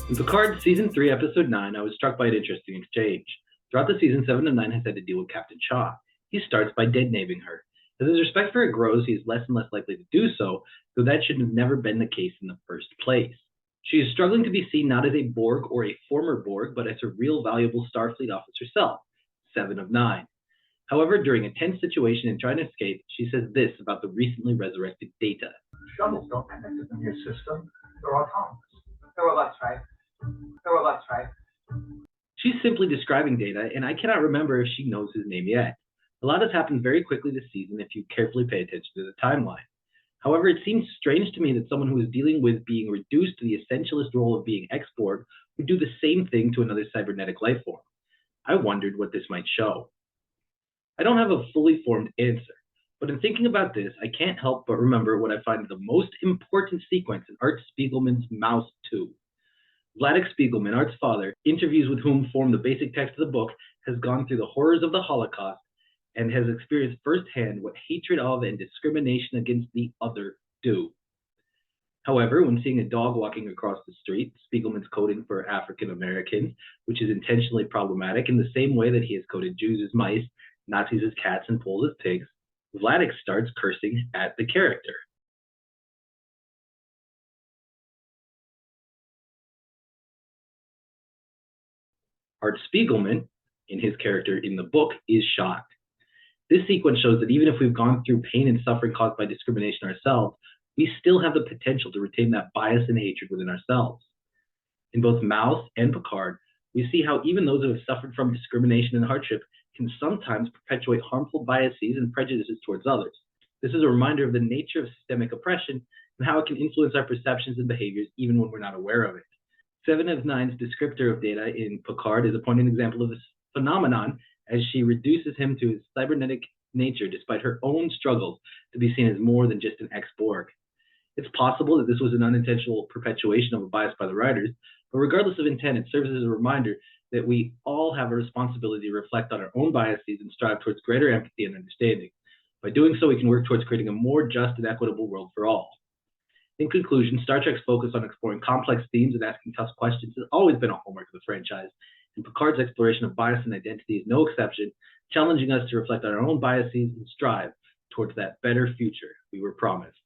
In Picard Season 3, Episode 9, I was struck by an interesting exchange. Throughout the season, 7 of 9 has had to deal with Captain Shaw. He starts by dead-naming her. As his respect for her grows, he is less and less likely to do so, though that should have never been the case in the first place. She is struggling to be seen not as a Borg or a former Borg, but as a real valuable Starfleet officer herself, 7 of 9. However, during a tense situation and trying to escape, she says this about the recently resurrected Data. Shuttles don't connect to the new system. They're autonomous. They're robots, right? They're robots, right? She's simply describing Data, and I cannot remember if she knows his name yet. A lot has happened very quickly this season if you carefully pay attention to the timeline. However, it seems strange to me that someone who is dealing with being reduced to the essentialist role of being ex-Borg would do the same thing to another cybernetic life form. I wondered what this might show. I don't have a fully formed answer, but in thinking about this, I can't help but remember what I find the most important sequence in Art Spiegelman's Mouse 2. Vladek Spiegelman, Art's father, interviews with whom form the basic text of the book, has gone through the horrors of the Holocaust and has experienced firsthand what hatred of and discrimination against the other do. However, when seeing a dog walking across the street, Spiegelman's coding for African Americans, which is intentionally problematic in the same way that he has coded Jews as mice, Nazis as cats, and Poles as pigs, Vladek starts cursing at the character. Art Spiegelman, in his character in the book, is shocked. This sequence shows that even if we've gone through pain and suffering caused by discrimination ourselves, we still have the potential to retain that bias and hatred within ourselves. In both Mouse and Picard, we see how even those who have suffered from discrimination and hardship can sometimes perpetuate harmful biases and prejudices towards others. This is a reminder of the nature of systemic oppression and how it can influence our perceptions and behaviors even when we're not aware of it. 7 of 9's descriptor of Data in Picard is a poignant example of this phenomenon as she reduces him to his cybernetic nature despite her own struggles to be seen as more than just an ex-Borg. It's possible that this was an unintentional perpetuation of a bias by the writers, but regardless of intent, it serves as a reminder that we all have a responsibility to reflect on our own biases and strive towards greater empathy and understanding. By doing so, we can work towards creating a more just and equitable world for all. In conclusion, Star Trek's focus on exploring complex themes and asking tough questions has always been a hallmark of the franchise, and Picard's exploration of bias and identity is no exception, challenging us to reflect on our own biases and strive towards that better future we were promised.